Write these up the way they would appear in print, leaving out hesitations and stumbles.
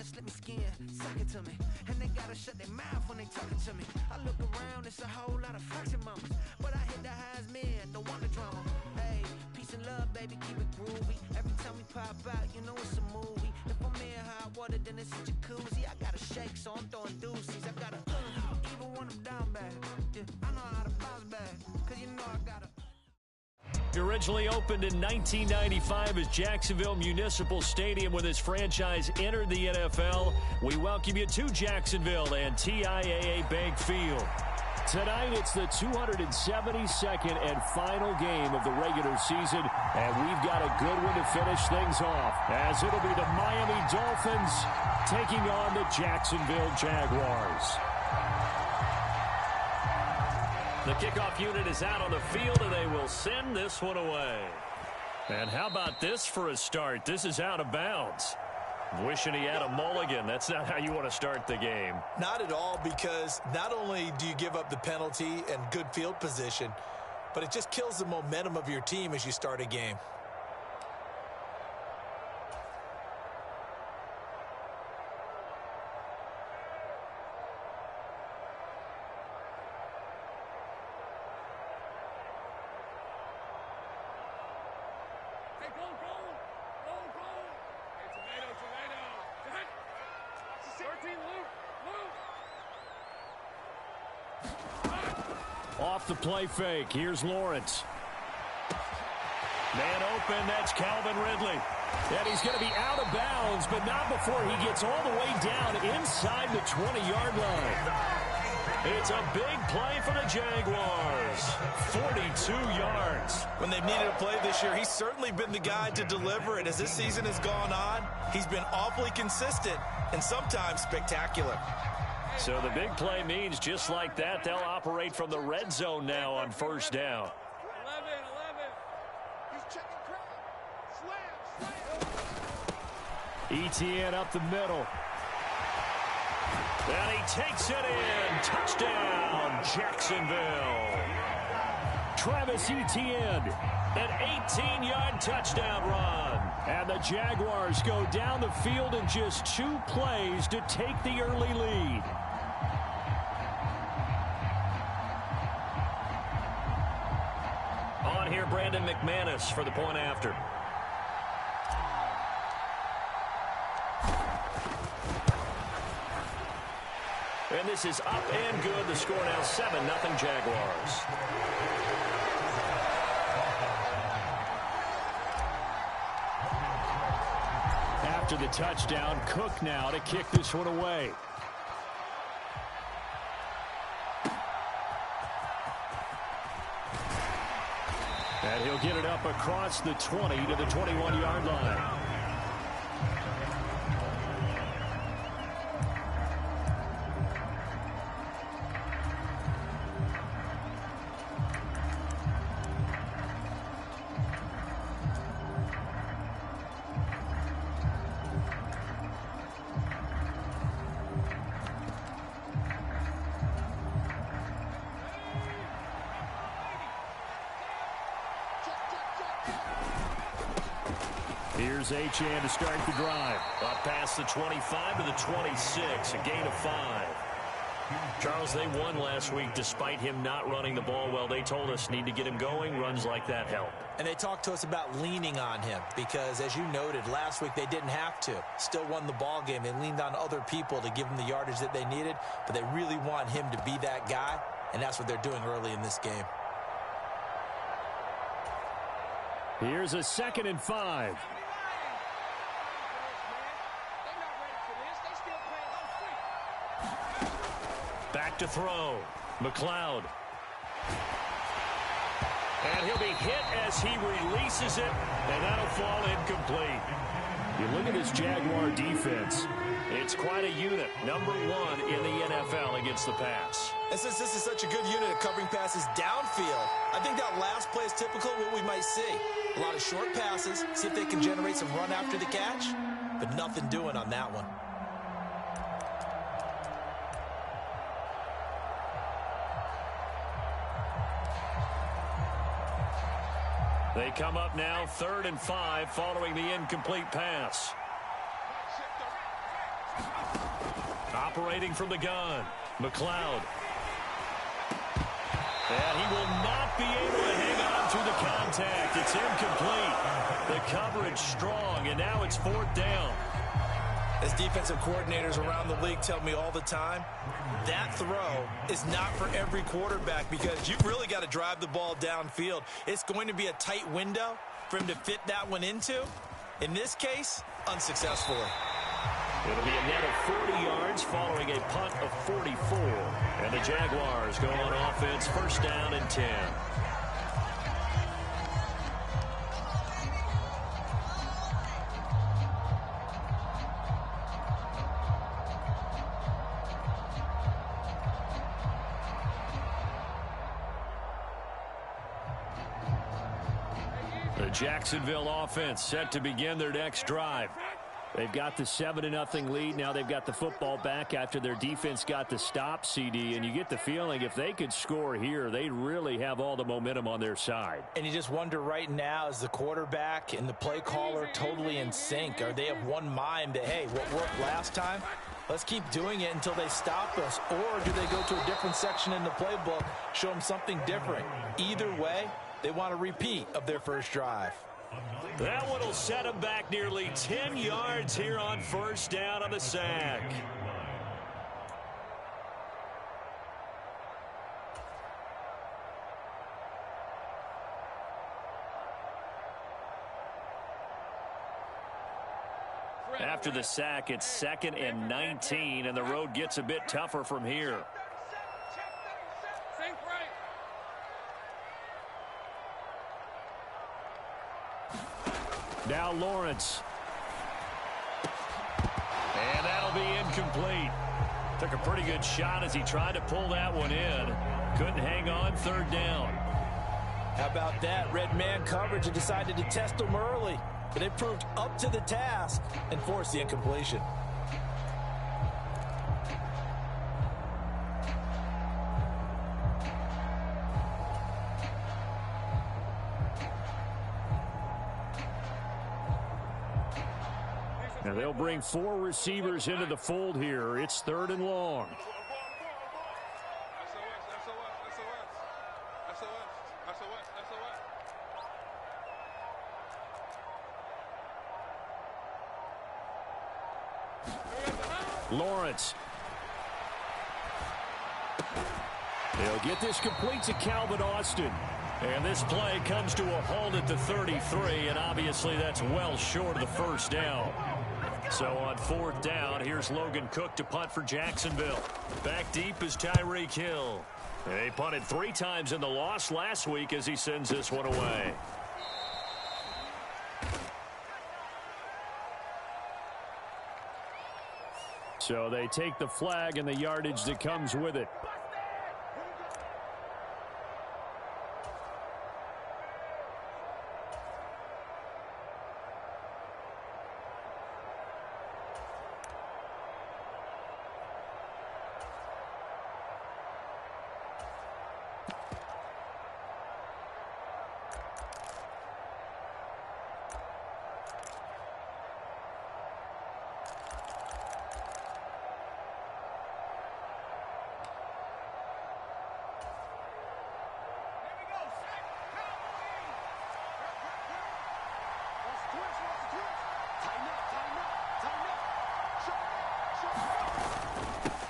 touch, let me skin, suck it to me. And they gotta shut their mouth when they talking to me. I look around, it's a whole lot of foxy mamas, but I hit the highs, man, don't want the drama. Hey, peace and love, baby, keep it groovy. Every time we pop out, you know it's a movie. If I'm in hot water, then it's a jacuzzi. I gotta shake, so I'm throwing deuces. I gotta even when I'm down bad. Yeah, I know how to bounce back, cause you know I gotta. Originally opened in 1995 as Jacksonville Municipal Stadium when this franchise entered the NFL. We welcome you to Jacksonville and TIAA Bank Field. Tonight, it's the 272nd and final game of the regular season, and we've got a good one to finish things off, as it'll be the Miami Dolphins taking on the Jacksonville Jaguars. The kickoff unit is out on the field, and they will send this one away. And how about this for a start? This is out of bounds. Wishing he had a mulligan. That's not how you want to start the game. Not at all, because not only do you give up the penalty and good field position, but it just kills the momentum of your team as you start a game. Off the play fake, here's Lawrence. Man open, that's Calvin Ridley. And he's going to be out of bounds, but not before he gets all the way down inside the 20-yard line. It's a big play for the Jaguars. 42 yards. When they've needed a play this year, he's certainly been the guy to deliver it. As this season has gone on, he's been awfully consistent and sometimes spectacular. So the big play means just like that, they'll operate from the red zone now on first down. 11. Etienne up the middle. And he takes it in. Touchdown, Jacksonville. Travis Etienne, an 18-yard touchdown run. And the Jaguars go down the field in just 2 plays to take the early lead. On here, Brandon McManus for the point after. And this is up and good. The score now 7-0 Jaguars. After the touchdown, Cook now to kick this one away. And he'll get it up across the 20 to the 21-yard line. Here's Achane to start the drive. Up past the 25 to the 26, a gain of 5. Charles, they won last week despite him not running the ball well. They told us need to get him going. Runs like that help. And they talked to us about leaning on him because, as you noted, last week they didn't have to. Still won the ball game. They leaned on other people to give them the yardage that they needed, but they really want him to be that guy, and that's what they're doing early in this game. Here's a 2nd and 5. Back to throw. McLeod. And he'll be hit as he releases it, and that'll fall incomplete. You look at this Jaguar defense. It's quite a unit. Number 1 in the NFL against the pass. And since this is such a good unit at covering passes downfield, I think that last play is typical of what we might see. A lot of short passes, see if they can generate some run after the catch, but nothing doing on that one. They come up now 3rd and 5 following the incomplete pass. Operating from the gun, McLeod. And he will not be able to hang on through the contact. It's incomplete. The coverage strong, and now it's 4th down. As defensive coordinators around the league tell me all the time, that throw is not for every quarterback because you've really got to drive the ball downfield. It's going to be a tight window for him to fit that one into. In this case, unsuccessfully. It'll be a net of 40 yards following a punt of 44. And the Jaguars go on offense, 1st down and 10. The Jacksonville offense set to begin their next drive. They've got the 7-0 lead. Now they've got the football back after their defense got the stop, CD. And you get the feeling if they could score here, they really have all the momentum on their side. And you just wonder right now, is the quarterback and the play caller totally in sync? Are they of one mind that, hey, what worked last time? Let's keep doing it until they stop us. Or do they go to a different section in the playbook, show them something different? Either way, they want a repeat of their first drive. That one will set him back nearly 10 yards here on 1st down on the sack. After the sack, it's 2nd and 19, and the road gets a bit tougher from here. Now Lawrence. And that'll be incomplete. Took a pretty good shot as he tried to pull that one in. Couldn't hang on, 3rd down. How about that? Red man coverage and decided to test them early. But they proved up to the task and forced the incompletion. Now they'll bring 4 receivers into the fold here. It's 3rd and long. Lawrence. They'll get this complete to Calvin Austin. And this play comes to a halt at the 33, and obviously that's well short of the 1st down. So on 4th down, here's Logan Cook to punt for Jacksonville. Back deep is Tyreek Hill. They punted 3 times in the loss last week as he sends this one away. So they take the flag and the yardage that comes with it.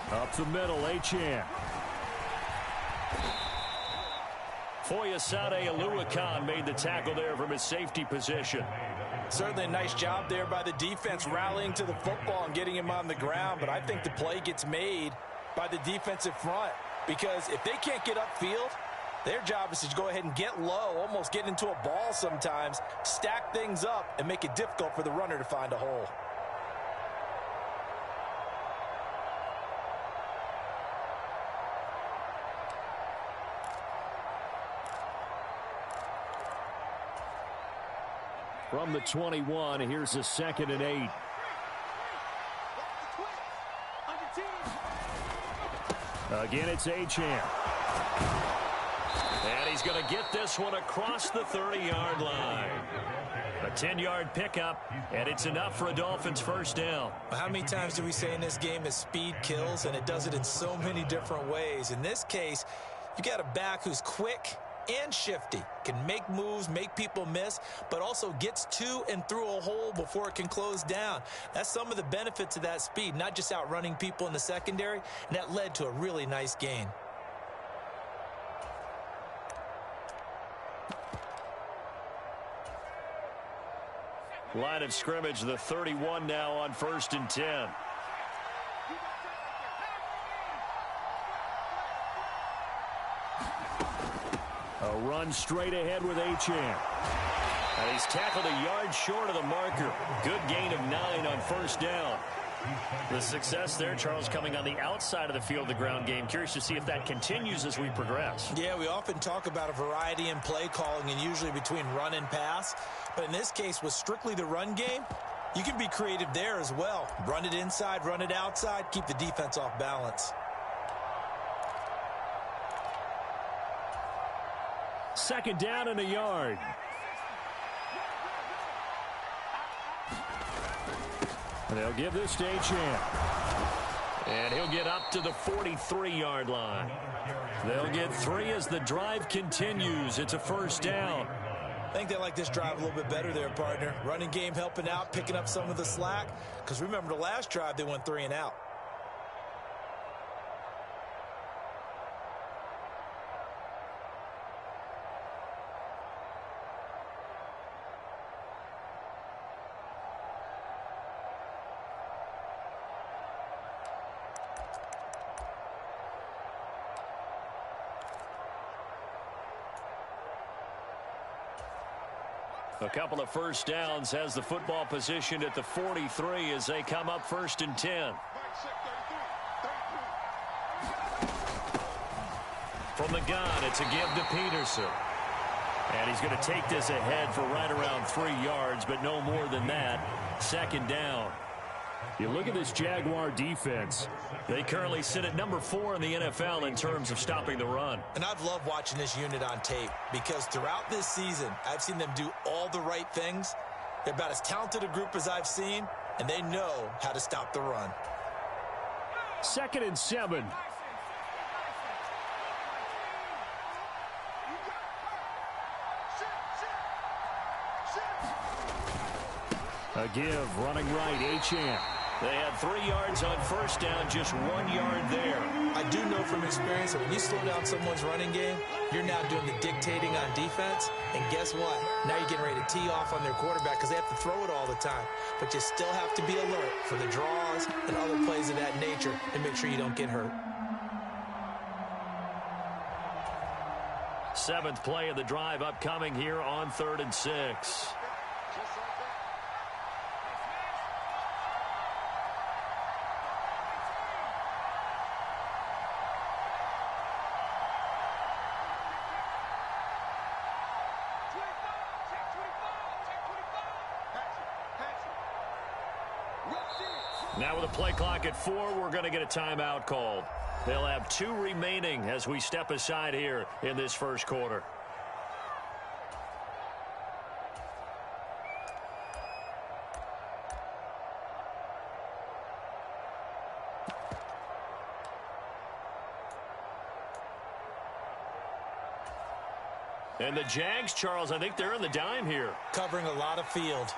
Up the middle, Achane. Foyesade Aluakan made the tackle there from his safety position. Certainly a nice job there by the defense rallying to the football and getting him on the ground, but I think the play gets made by the defensive front because if they can't get upfield, their job is to go ahead and get low, almost get into a ball sometimes, stack things up, and make it difficult for the runner to find a hole. From the 21, here's a 2nd and 8. Again, it's Achane. And he's going to get this one across the 30-yard line. A 10-yard pickup, and it's enough for a Dolphins first down. How many times do we say in this game that speed kills, and it does it in so many different ways? In this case, you got a back who's quick and shifty, can make moves, make people miss, but also gets to and through a hole before it can close down. That's some of the benefits of that speed, not just outrunning people in the secondary, and that led to a really nice gain. Line of scrimmage, the 31 now on 1st and 10. A run straight ahead with Achane. And he's tackled a yard short of the marker. Good gain of 9 on first down. The success there, Charles, coming on the outside of the field, the ground game. Curious to see if that continues as we progress. Yeah, we often talk about a variety in play calling and usually between run and pass. But in this case, with strictly the run game, you can be creative there as well. Run it inside, run it outside, keep the defense off balance. Second down and a yard. And they'll give this to Achane. And he'll get up to the 43-yard line. They'll get 3 as the drive continues. It's a first down. I think they like this drive a little bit better there, partner. Running game helping out, picking up some of the slack. Because remember, the last drive, they went 3 and out. A couple of first downs has the football positioned at the 43 as they come up 1st and 10. From the gun, it's a give to Peterson. And he's going to take this ahead for right around 3 yards, but no more than that. Second down. You look at this Jaguar defense. They currently sit at number 4 in the NFL in terms of stopping the run. And I've loved watching this unit on tape because throughout this season, I've seen them do all the right things. They're about as talented a group as I've seen, and they know how to stop the run. 2nd and 7. A give, running right, Achane. They had 3 yards on first down, just 1 yard there. I do know from experience that when you slow down someone's running game, you're now doing the dictating on defense. And guess what? Now you're getting ready to tee off on their quarterback because they have to throw it all the time. But you still have to be alert for the draws and other plays of that nature and make sure you don't get hurt. 7th play of the drive upcoming here on 3rd and 6. Now with a play clock at 4, we're going to get a timeout called. They'll have 2 remaining as we step aside here in this first quarter. And the Jags, Charles, I think they're in the dime here. Covering a lot of field.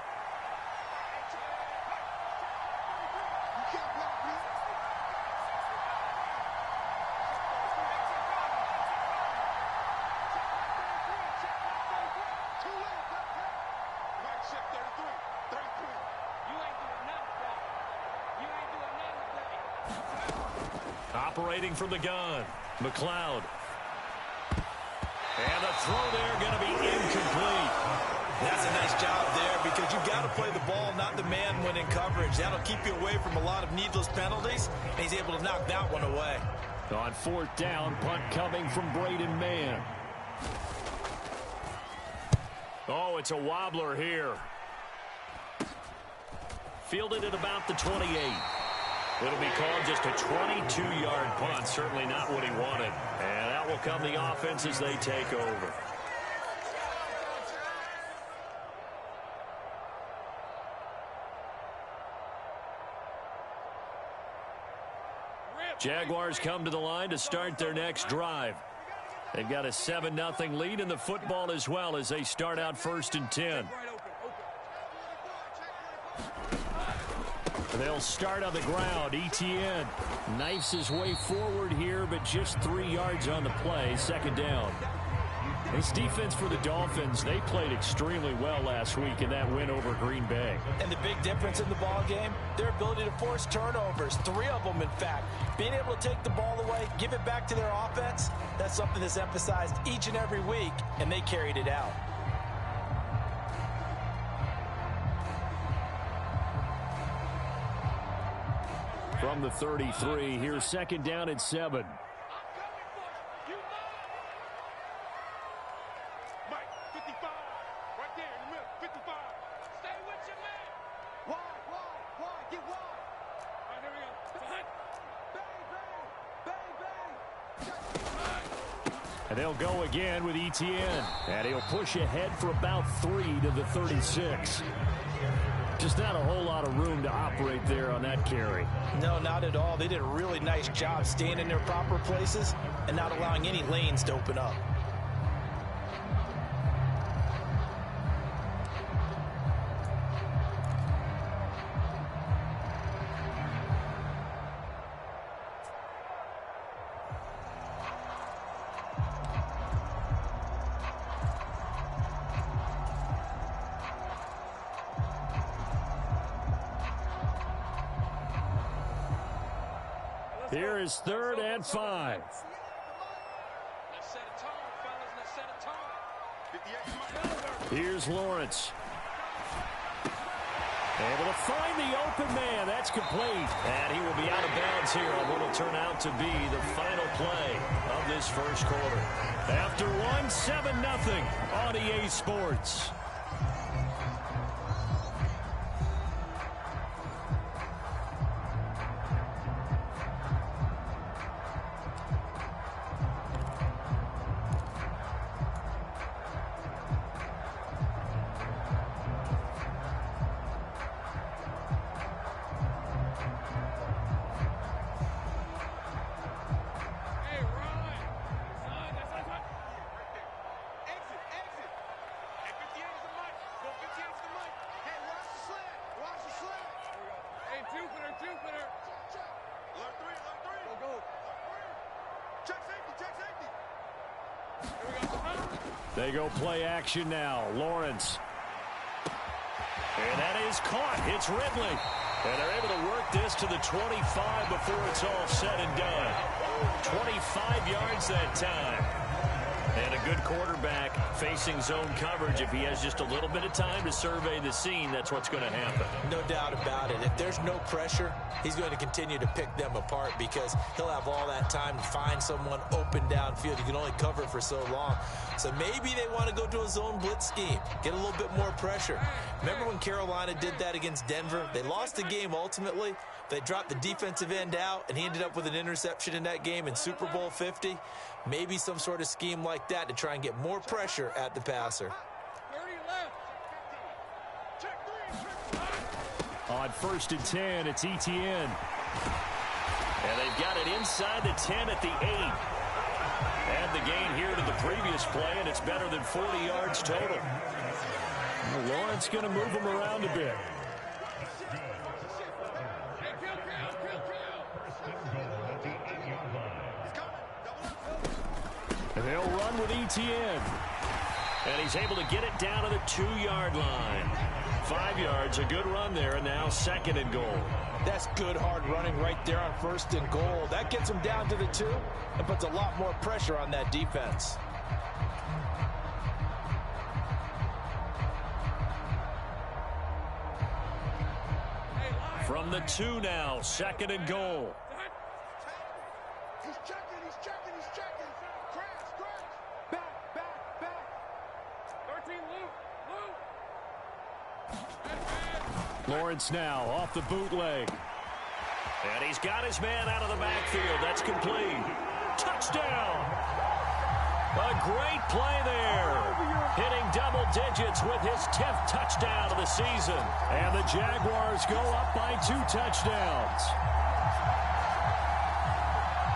Operating from the gun, McLeod. And the throw there going to be incomplete. That's a nice job there because you've got to play the ball, not the man when in coverage. That'll keep you away from a lot of needless penalties, and he's able to knock that one away. On 4th down, punt coming from Braden Mann. Oh, it's a wobbler here. Fielded at about the 28. It'll be called just a 22-yard punt. Certainly not what he wanted. And out will come the offense as they take over. Jaguars come to the line to start their next drive. They've got a 7-0 lead in the football as well as they start out 1st and 10. They'll start on the ground. Etienne knifes his way forward here, but just 3 yards on the play. 2nd down. This defense for the Dolphins, they played extremely well last week in that win over Green Bay. And the big difference in the ball game, their ability to force turnovers, 3 of them in fact. Being able to take the ball away, give it back to their offense, that's something that's emphasized each and every week, and they carried it out. From the 33, here's 2nd down and 7. And they'll go again with Etienne. And he'll push ahead for about 3 to the 36. Just not a whole lot of room to operate there on that carry. No, not at all. They did a really nice job staying in their proper places and not allowing any lanes to open up. Here is 3rd and 5. Here's Lawrence. Able to find the open man. That's complete. And he will be out of bounds here on what will turn out to be the final play of this 1st quarter. After 7-0 on EA Sports. They go play action now. Lawrence. And that is caught. It's Ridley. And they're able to work this to the 25 before it's all said and done. 25 yards that time. And a good quarterback facing zone coverage. If he has just a little bit of time to survey the scene, that's what's going to happen. No doubt about it. If there's no pressure, he's going to continue to pick them apart because he'll have all that time to find someone open downfield. He can only cover for so long. So maybe they want to go to a zone blitz scheme, get a little bit more pressure. Remember when Carolina did that against Denver? They lost the game ultimately. They dropped the defensive end out, and he ended up with an interception in that game in Super Bowl 50. Maybe some sort of scheme like that to try and get more pressure at the passer. On 1st and 10, it's Etienne. And they've got it inside the 10 at the 8. Add the gain here to the previous play, and it's better than 40 yards total. Well, Lawrence going to move him around a bit. And they'll run with Etienne. And he's able to get it down to the 2-yard line. 5 yards, a good run there, and now 2nd and goal. That's good hard running right there on 1st and goal. That gets him down to the 2 and puts a lot more pressure on that defense. From the 2 now, 2nd and goal. He's checking. Scratch. Back. 13, Luke. Lawrence now off the bootleg. And he's got his man out of the backfield. That's complete. Touchdown. A great play there. Hitting double digits with his 10th touchdown of the season. And the Jaguars go up by 2 touchdowns.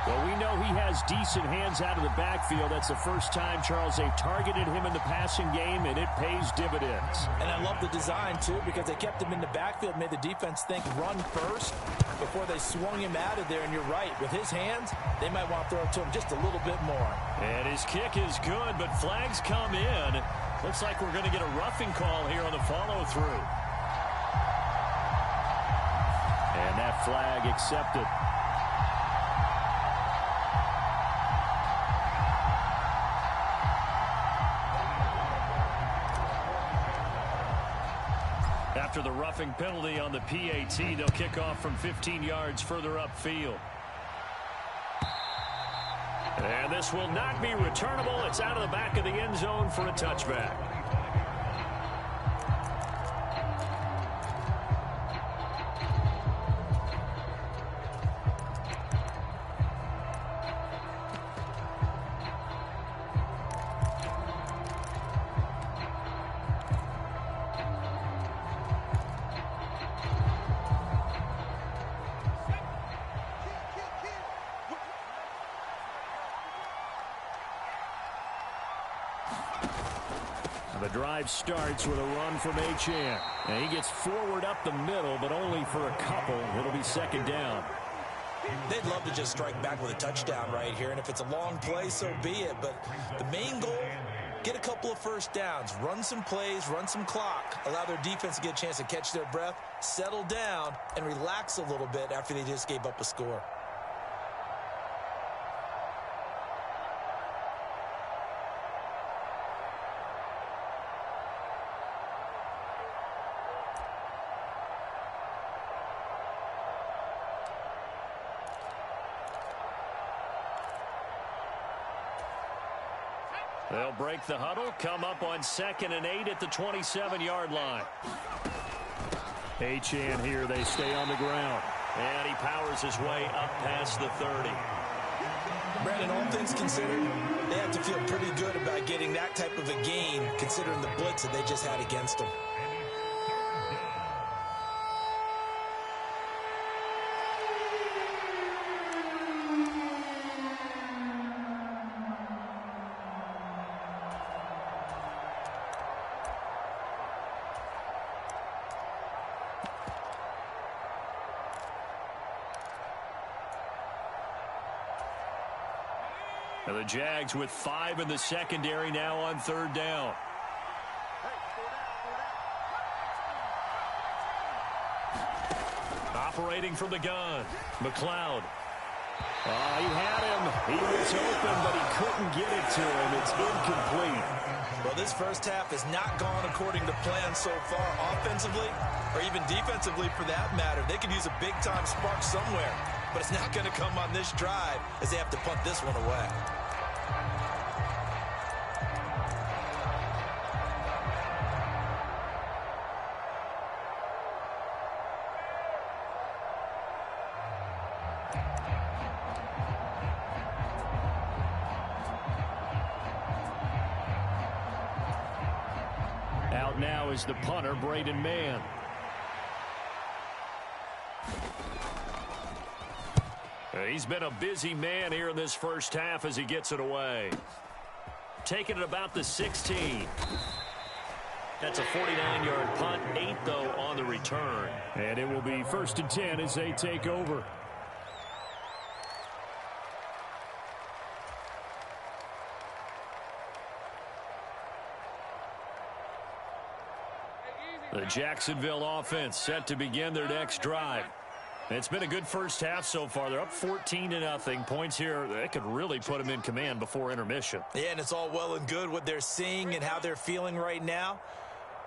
Well, we know he has decent hands out of the backfield. That's the first time, Charles, they've targeted him in the passing game, and it pays dividends. And I love the design, too, because they kept him in the backfield, made the defense think run first before they swung him out of there. And you're right, with his hands, they might want to throw it to him just a little bit more. And his kick is good, but flags come in. Looks like we're going to get a roughing call here on the follow-through. And that flag accepted. After the roughing penalty on the PAT, they'll kick off from 15 yards further upfield. And this will not be returnable. It's out of the back of the end zone for a touchback. The drive starts with a run from Achane. And he gets forward up the middle, but only for a couple. It'll be second down. They'd love to just strike back with a touchdown right here. And if it's a long play, so be it. But the main goal, get a couple of first downs. Run some plays, run some clock. Allow their defense to get a chance to catch their breath, settle down, and relax a little bit after they just gave up a score. They'll break the huddle, come up on 2nd and 8 at the 27-yard line. Achane here, they stay on the ground. And he powers his way up past the 30. Brandon, all things considered, they have to feel pretty good about getting that type of a gain, considering the blitz that they just had against them. Now the Jags with 5 in the secondary now on 3rd down. Operating from the gun, McLeod. He had him. He was open, but he couldn't get it to him. It's incomplete. Well, this first half has not gone according to plan so far offensively, or even defensively for that matter. They could use a big-time spark somewhere, but it's not going to come on this drive as they have to punt this one away. Out now is the punter, Braden Mann. He's been a busy man here in this first half as he gets it away. Taking it about the 16. That's a 49-yard punt, 8 though on the return. And it will be 1st and 10 as they take over. The Jacksonville offense set to begin their next drive. It's been a good first half so far. They're up 14-0. Points here, that could really put them in command before intermission. Yeah, and it's all well and good what they're seeing and how they're feeling right now.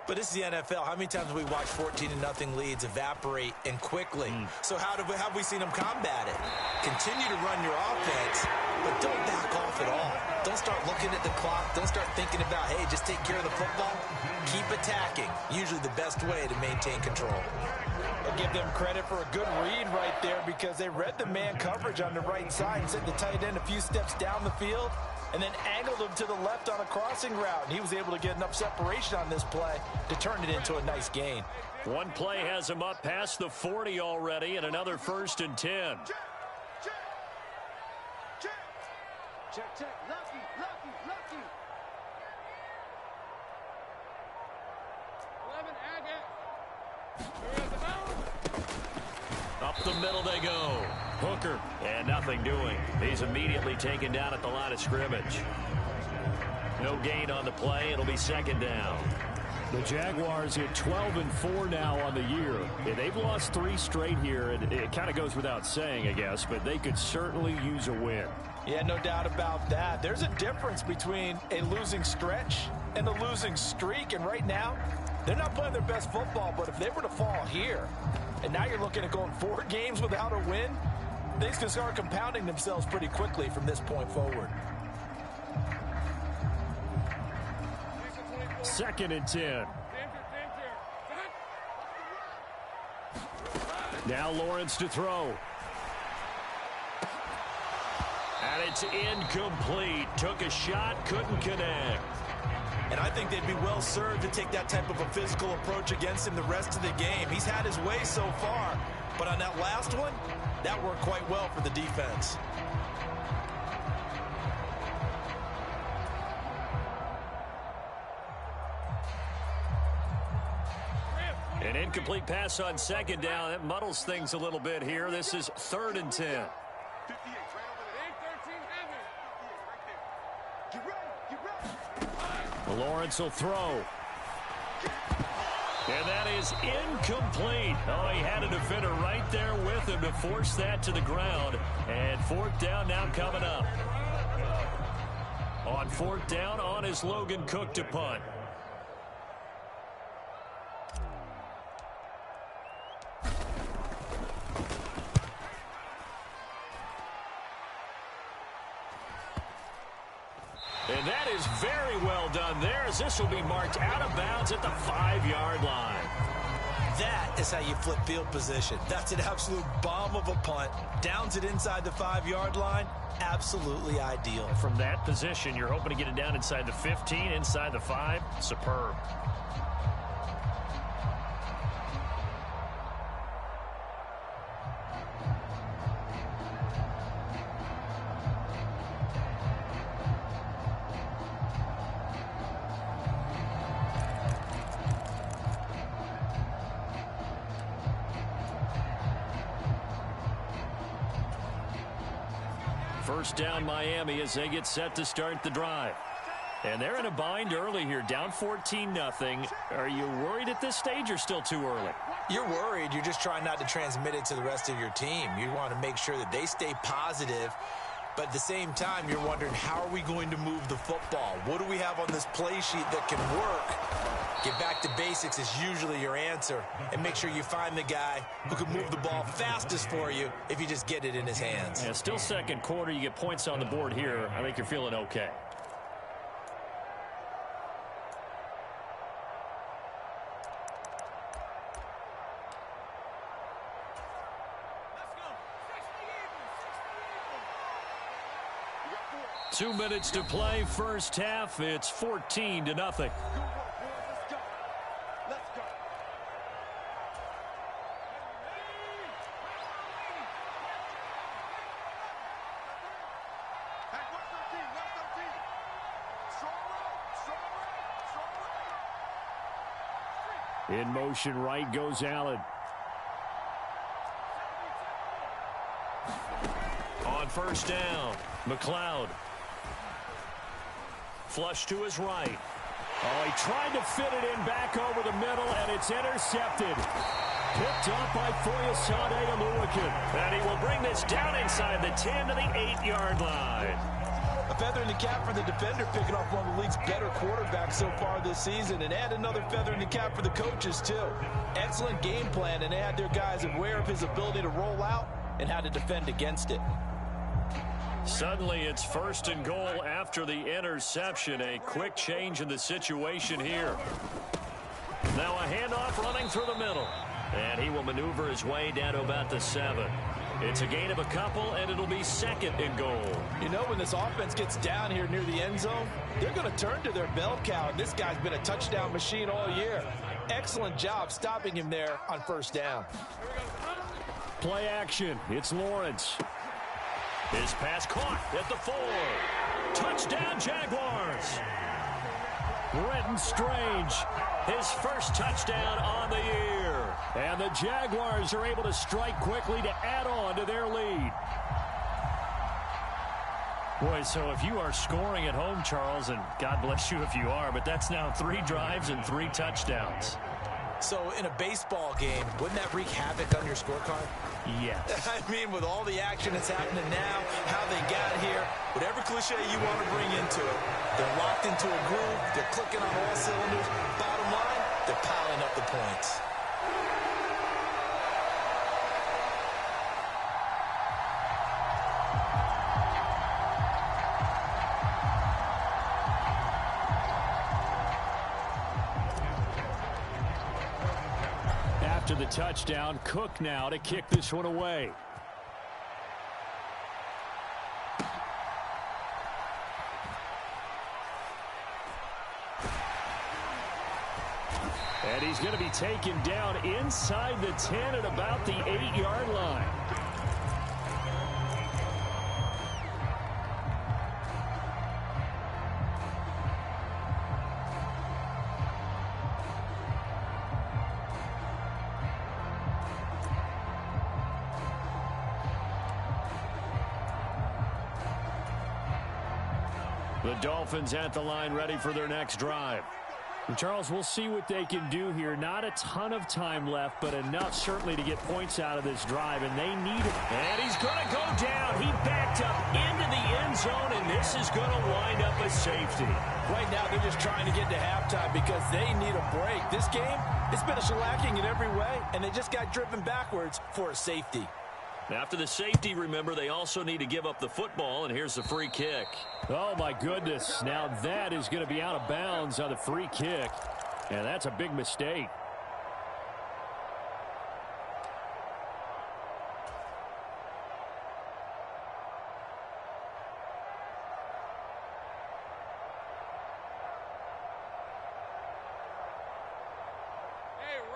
But this is the NFL. How many times have we watched 14-0 leads evaporate and quickly? So how have we seen them combat it? Continue to run your offense but don't back off at all. Don't start looking at the clock. Don't start thinking about, hey, just take care of the football. Keep attacking. Usually the best way to maintain control. I'll give them credit for a good read right there because they read the man coverage on the right side and sent the tight end a few steps down the field and then angled him to the left on a crossing route. And he was able to get enough separation on this play to turn it into a nice gain. One play has him up past the 40 already, and another 1st and 10. Check. Lucky. 11, Agate. Up the middle they go. Hooker, and nothing doing. He's immediately taken down at the line of scrimmage. No gain on the play. It'll be 2nd down. The Jaguars hit 12-4 now on the year. They've lost 3 straight here, and it kind of goes without saying, I guess, but they could certainly use a win. Yeah, no doubt about that. There's a difference between a losing stretch and a losing streak, and right now, they're not playing their best football, but if they were to fall here, and now you're looking at going 4 games without a win, things can start compounding themselves pretty quickly from this point forward. 2nd and 10. Now Lawrence to throw. And it's incomplete. Took a shot, couldn't connect. And I think they'd be well served to take that type of a physical approach against him the rest of the game. He's had his way so far, but on that last one, that worked quite well for the defense. An incomplete pass on 2nd down. That muddles things a little bit here. This is 3rd and 10. Lawrence will throw. And that is incomplete. Oh, he had a defender right there with him to force that to the ground. And 4th down now coming up. On 4th down, on is Logan Cook to punt. And that is very well done there, as this will be marked out of bounds at the 5-yard line. That is how you flip field position. That's an absolute bomb of a punt. Downs it inside the 5-yard line. Absolutely ideal. From that position, you're hoping to get it down inside the 15, inside the 5. Superb. First down Miami as they get set to start the drive. And they're in a bind early here, down 14-0. Are you worried at this stage or still too early? You're worried. You're just trying not to transmit it to the rest of your team. You want to make sure that they stay positive. But at the same time, you're wondering, how are we going to move the football? What do we have on this play sheet that can work? Get back to basics is usually your answer. And make sure you find the guy who can move the ball fastest for you if you just get it in his hands. Yeah, still 2nd quarter. You get points on the board here. I think you're feeling okay. Two minutes to play, first half. It's 14-0. Let's go. In motion right goes Allen. On first down, McLeod. Flush to his right. Oh, he tried to fit it in back over the middle, and it's intercepted. Picked up by Foyesade Oluwakin. And he will bring this down inside the 10 to the 8-yard line. A feather in the cap for the defender, picking off one of the league's better quarterbacks so far this season, and add another feather in the cap for the coaches, too. Excellent game plan, and they had their guys aware of his ability to roll out and how to defend against it. Suddenly it's 1st and goal after the interception. A quick change in the situation here. Now a handoff running through the middle. And he will maneuver his way down to about the 7. It's a gain of a couple, and it'll be 2nd and goal. You know, when this offense gets down here near the end zone, they're going to turn to their bell cow. This guy's been a touchdown machine all year. Excellent job stopping him there on 1st down. Play action. It's Lawrence. His pass caught at the 4. Touchdown, Jaguars. Brenton Strange, his first touchdown on the year. And the Jaguars are able to strike quickly to add on to their lead. Boy, so if you are scoring at home, Charles, and God bless you if you are, but that's now 3 drives and 3 touchdowns. So in a baseball game, wouldn't that wreak havoc on your scorecard? Yes. I mean, with all the action that's happening now, how they got here, whatever cliche you want to bring into it, they're locked into a groove, they're clicking on all cylinders. Bottom line, they're piling up the points. After the touchdown, Cook now to kick this one away. And he's going to be taken down inside the 10 at about the 8-yard line. The Dolphins at the line, ready for their next drive. And Charles, we'll see what they can do here. Not a ton of time left, but enough certainly to get points out of this drive, and they need it. And he's going to go down. He backed up into the end zone, and this is going to wind up a safety. Right now, they're just trying to get to halftime because they need a break. This game, it's been a shellacking in every way, and they just got driven backwards for a safety. After the safety, remember, they also need to give up the football, and here's the free kick. Oh, my goodness. Now that is going to be out of bounds on the free kick, and that's a big mistake.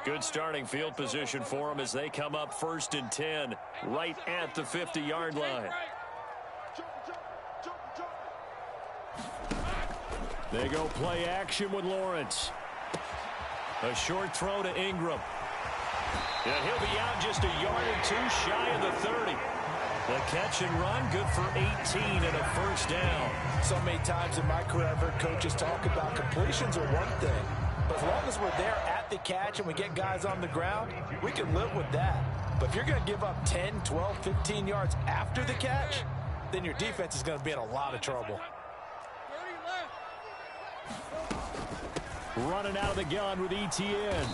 Good starting field position for them as they come up 1st and 10 right at the 50-yard line. They go play action with Lawrence. A short throw to Ingram. And he'll be out just a yard or 2 shy of the 30. The catch and run, good for 18 and a 1st down. So many times in my career, I've heard coaches talk about completions are one thing. But as long as we're there at the catch and we get guys on the ground, we can live with that. But if you're going to give up 10, 12, 15 yards after the catch, then your defense is going to be in a lot of trouble. Running out of the gun with ETN.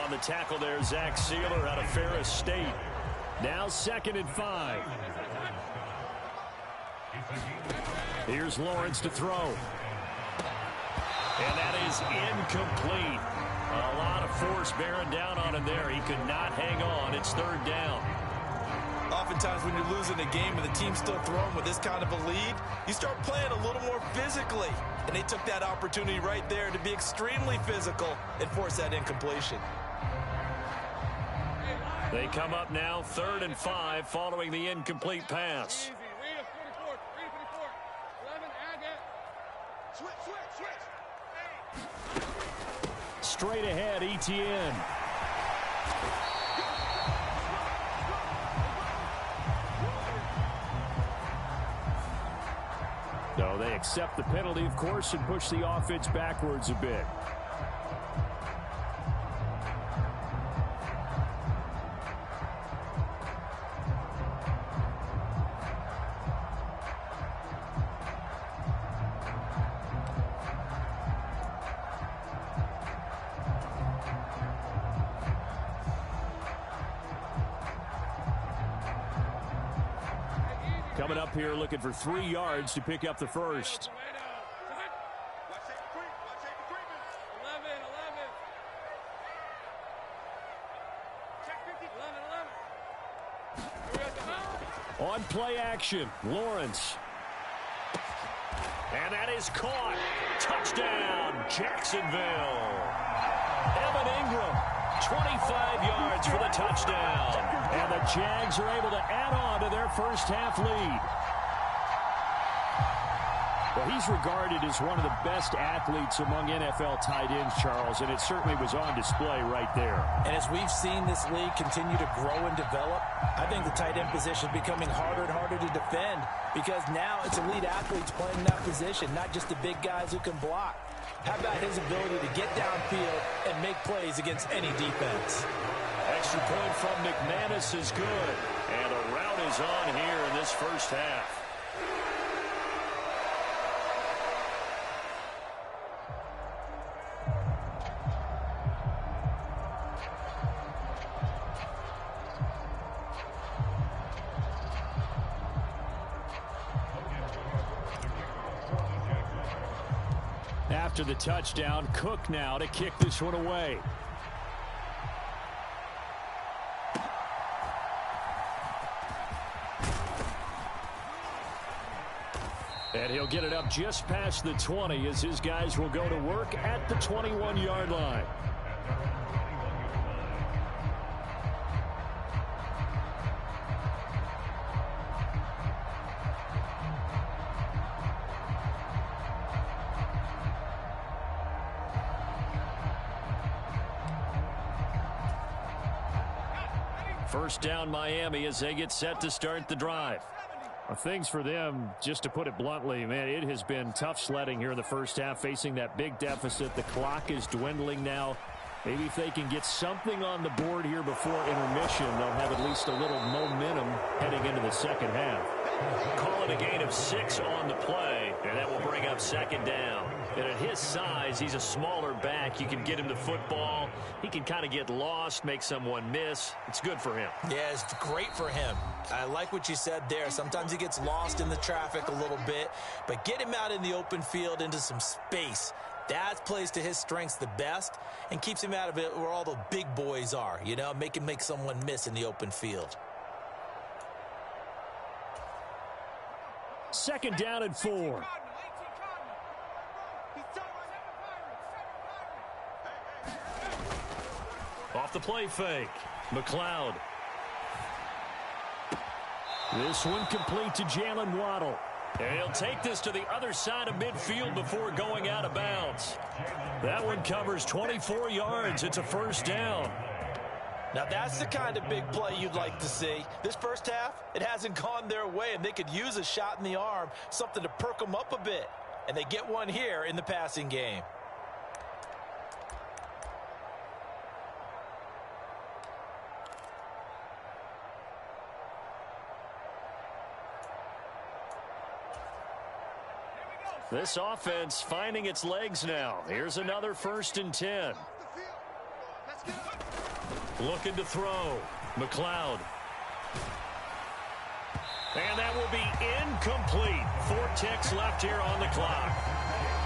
On the tackle there, Zach Sealer out of Ferris State. Now 2nd and 5. Here's Lawrence to throw. And that is incomplete. A lot of force bearing down on him there. He could not hang on. It's 3rd down. Oftentimes when you're losing a game and the team's still throwing with this kind of a lead, you start playing a little more physically. And they took that opportunity right there to be extremely physical and force that incompletion. They come up now 3rd and 5 following the incomplete pass. Straight ahead, ETN. No, they accept the penalty, of course, and push the offense backwards a bit. Coming up here looking for 3 yards to pick up the first. On play action, Lawrence. And that is caught. Touchdown, Jacksonville. Evan Ingram, 25 yards for the touchdown. And the Jags are able to add on to their first half lead. Well, he's regarded as one of the best athletes among NFL tight ends, Charles, and it certainly was on display right there. And as we've seen this league continue to grow and develop, I think the tight end position is becoming harder and harder to defend because now it's elite athletes playing in that position, not just the big guys who can block. How about his ability to get downfield and make plays against any defense? Extra point from McManus is good. And a rout is on here in this first half. After the touchdown, Cook now to kick this one away. And he'll get it up just past the 20 as his guys will go to work at the 21-yard line. First down, Miami, as they get set to start the drive. Things for them, just to put it bluntly, man, it has been tough sledding here in the first half, facing that big deficit. The clock is dwindling now. Maybe if they can get something on the board here before intermission, they'll have at least a little momentum heading into the second half. Call it a gain of 6 on the play, and that will bring up second down. And at his size, he's a smaller back. You can get him to football. He can kind of get lost, make someone miss. It's good for him. Yeah, it's great for him. I like what you said there. Sometimes he gets lost in the traffic a little bit, but get him out in the open field into some space. That plays to his strengths the best and keeps him out of it where all the big boys are, you know, make someone miss in the open field. Second down and 4. Off the play fake, McLeod. This one complete to Jalen Waddle. And he'll take this to the other side of midfield before going out of bounds. That one covers 24 yards. It's a first down. Now, that's the kind of big play you'd like to see. This first half, it hasn't gone their way, and they could use a shot in the arm, something to perk them up a bit. And they get one here in the passing game. This offense finding its legs now. Here's another 1st and 10. Looking to throw. McLeod. And that will be incomplete. 4 ticks left here on the clock.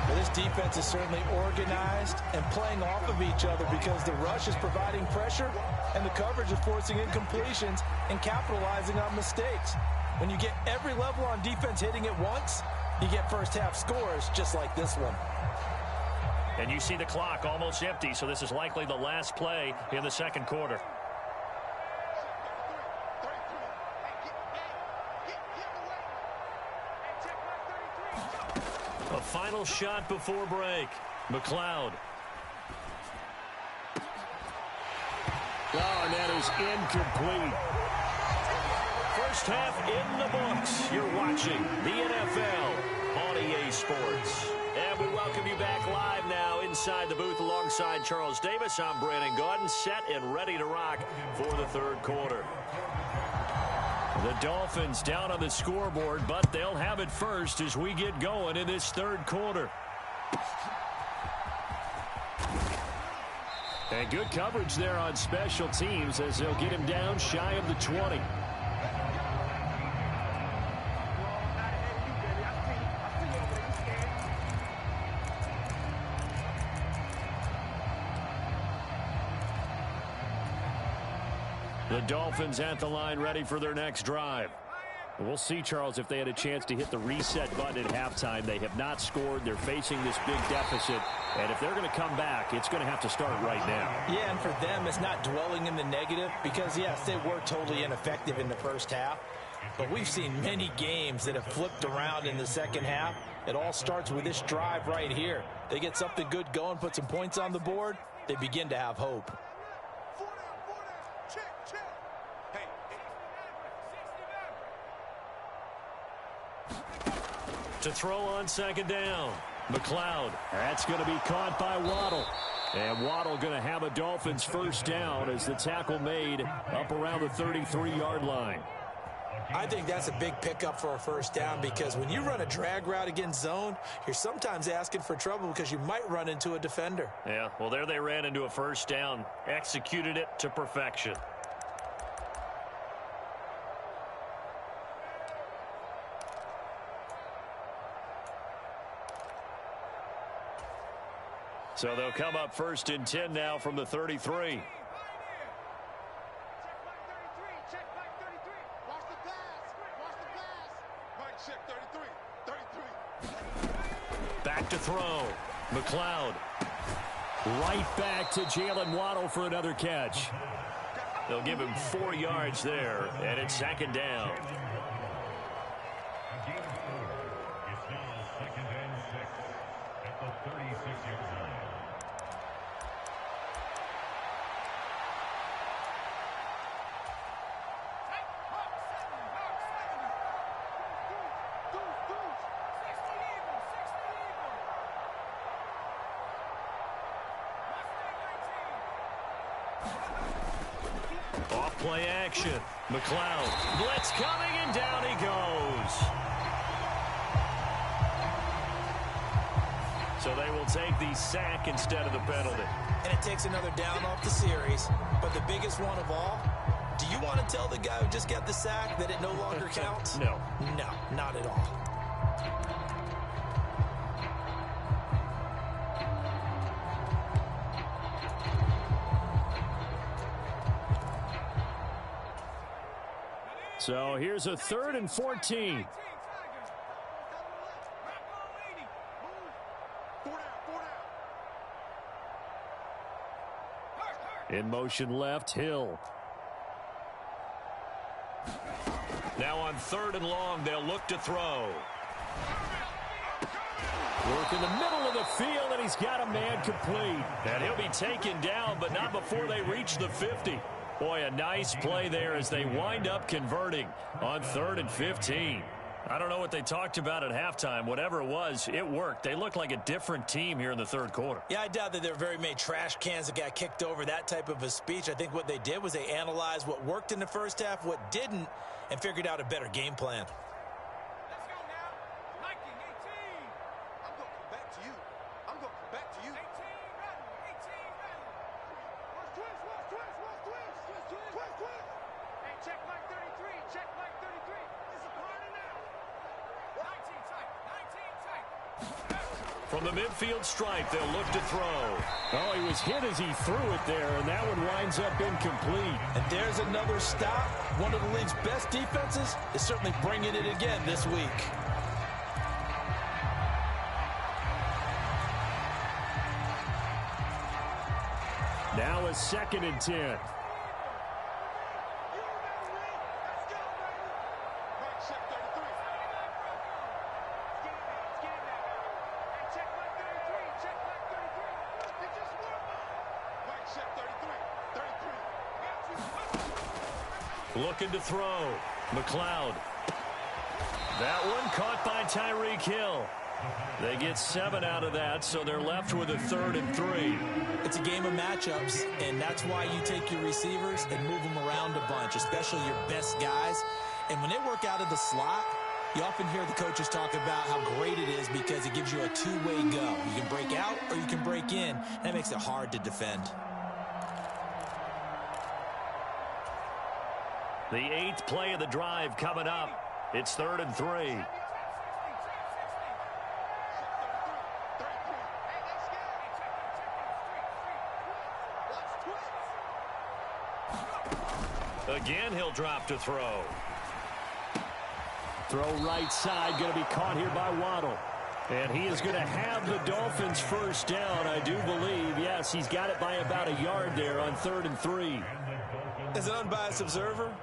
Well, this defense is certainly organized and playing off of each other because the rush is providing pressure and the coverage is forcing incompletions and capitalizing on mistakes. When you get every level on defense hitting it once, you get first half scores just like this one. And you see the clock almost empty, so this is likely the last play in the second quarter. A final shot before break. McLeod. Oh, and that is incomplete. First half in the books. You're watching the NFL on EA Sports. And we welcome you back live now inside the booth alongside Charles Davis. I'm Brandon Gaudin, set and ready to rock for the third quarter. The Dolphins down on the scoreboard, but they'll have it first as we get going in this third quarter. And good coverage there on special teams as they'll get him down shy of the 20. The Dolphins at the line ready for their next drive. We'll see, Charles, if they had a chance to hit the reset button at halftime. They have not scored. They're facing this big deficit. And if they're going to come back, it's going to have to start right now. Yeah, and for them, it's not dwelling in the negative because, yes, they were totally ineffective in the first half. But we've seen many games that have flipped around in the second half. It all starts with this drive right here. They get something good going, put some points on the board, they begin to have hope. To throw on second down. McLeod. That's going to be caught by Waddle. And Waddle going to have a Dolphins first down as the tackle made up around the 33-yard line. I think that's a big pickup for a first down because when you run a drag route against zone, you're sometimes asking for trouble because you might run into a defender. Yeah, well, there they ran into a first down. Executed it to perfection. So they'll come up first and 10 now from the 33. Back to throw. McLeod. Right back to Jalen Waddle for another catch. They'll give him 4 yards there, and it's second down. Off play action. McLeod. Blitz coming, and down he goes. So they will take the sack instead of the penalty. And it takes another down off the series. But the biggest one of all, do you want to tell the guy who just got the sack that it no longer counts? No. No, not at all. So here's a 3rd and 14. In motion left, Hill. Now on 3rd and long, they'll look to throw. Work in the middle of the field, and he's got a man complete. And he'll be taken down, but not before they reach the 50. Boy, a nice play there as they wind up converting on 3rd and 15. I don't know what they talked about at halftime. Whatever it was, it worked. They looked like a different team here in the 3rd quarter. Yeah, I doubt that there were very many trash cans that got kicked over, that type of a speech. I think what they did was they analyzed what worked in the first half, what didn't, and figured out a better game plan. Let's go now. 19, 18. I'm going to come back to you. I'm going to come back to you. 18 ready. 18 ready. Watch twist. Hey, check Mike 33. Check Mike 33. It's a party now. 19 tight. 19 tight. From the midfield stripe, they'll look to throw. Oh, he was hit as he threw it there, and that one winds up incomplete. And there's another stop. One of the league's best defenses is certainly bringing it again this week. Now a 2nd and 10. Looking to throw. McLeod. That one caught by Tyreek Hill. They get 7 out of that, so they're left with a 3rd and 3. It's a game of matchups, and that's why you take your receivers and move them around a bunch, especially your best guys. And when they work out of the slot, you often hear the coaches talk about how great it is because it gives you a two-way go. You can break out or you can break in. That makes it hard to defend. The 8th play of the drive coming up. It's 3rd and 3. Again, he'll drop to throw. Throw right side, going to be caught here by Waddle. And he is going to have the Dolphins first down, I do believe. Yes, he's got it by about a yard there on 3rd and 3. As an unbiased observer,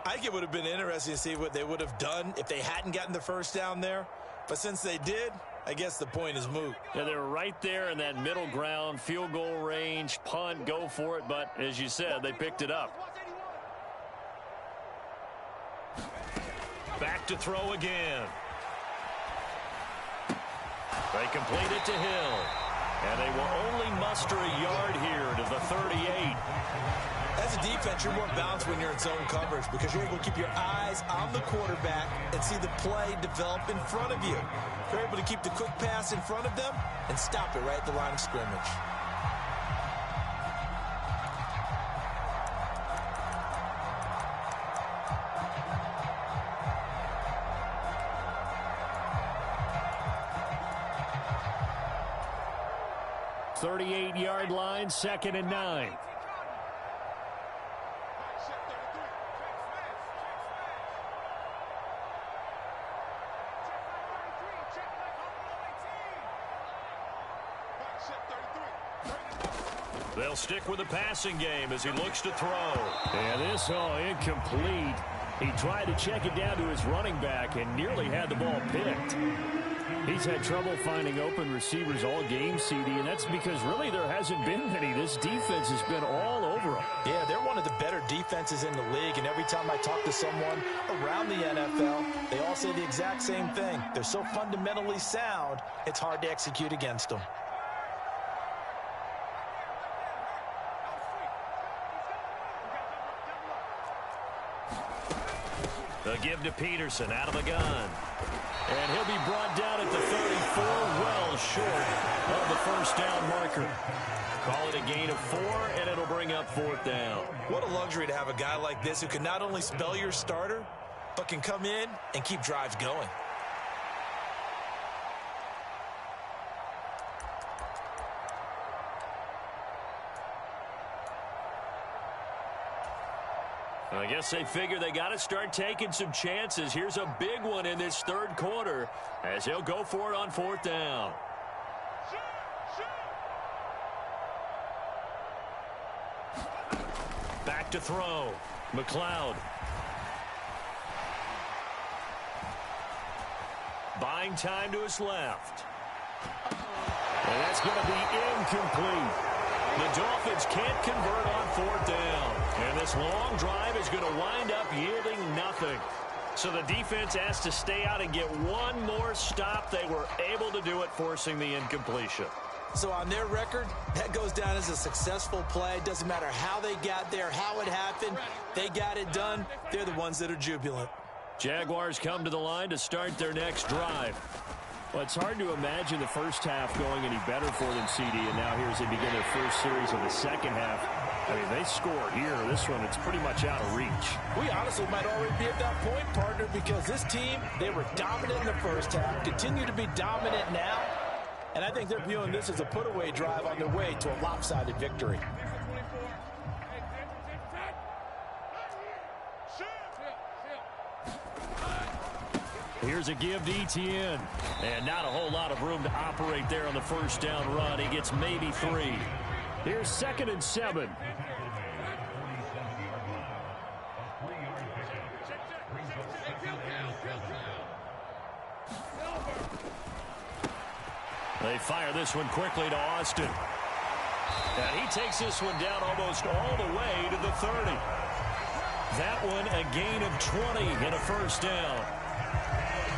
I think it would have been interesting to see what they would have done if they hadn't gotten the first down there. But since they did, I guess the point is moot. Yeah, they were right there in that middle ground, field goal range, punt, go for it. But as you said, they picked it up. Back to throw again. They complete it to Hill. And they will only muster a yard here to the 38. As a defense, you're more balanced when you're in zone coverage because you're able to keep your eyes on the quarterback and see the play develop in front of you. You're able to keep the quick pass in front of them and stop it right at the line of scrimmage. .38-yard line, 2nd and 9. They'll stick with the passing game as he looks to throw. And this, incomplete. He tried to check it down to his running back and nearly had the ball picked. He's had trouble finding open receivers all game, CD, and that's because really there hasn't been many. This defense has been all over them. Yeah, they're one of the better defenses in the league, and every time I talk to someone around the NFL, they all say the exact same thing. They're so fundamentally sound, it's hard to execute against them. The give to Peterson out of the gun. And he'll be brought down at the 34, well short of the first down marker. Call it a gain of 4, and it'll bring up 4th down. What a luxury to have a guy like this who can not only spell your starter, but can come in and keep drives going. I guess they figure they got to start taking some chances. Here's a big one in this 3rd quarter as he'll go for it on 4th down. Back to throw. McLeod. Buying time to his left. And that's going to be incomplete. The Dolphins can't convert on 4th down. And this long drive is going to wind up yielding nothing. So the defense has to stay out and get one more stop. They were able to do it, forcing the incompletion. So on their record, that goes down as a successful play. Doesn't matter how they got there, how it happened. They got it done. They're the ones that are jubilant. Jaguars come to the line to start their next drive. Well, it's hard to imagine the first half going any better for them, CD, and now here as they begin their first series of the second half. I mean, they scored here. This one, it's pretty much out of reach. We honestly might already be at that point, partner, because this team, they were dominant in the first half, continue to be dominant now, and I think they're viewing this as a put-away drive on their way to a lopsided victory. Here's a give to Etienne. And not a whole lot of room to operate there on the first down run. He gets maybe 3. Here's 2nd and 7. They fire this one quickly to Austin. And he takes this one down almost all the way to the 30. That one a gain of 20 and a first down.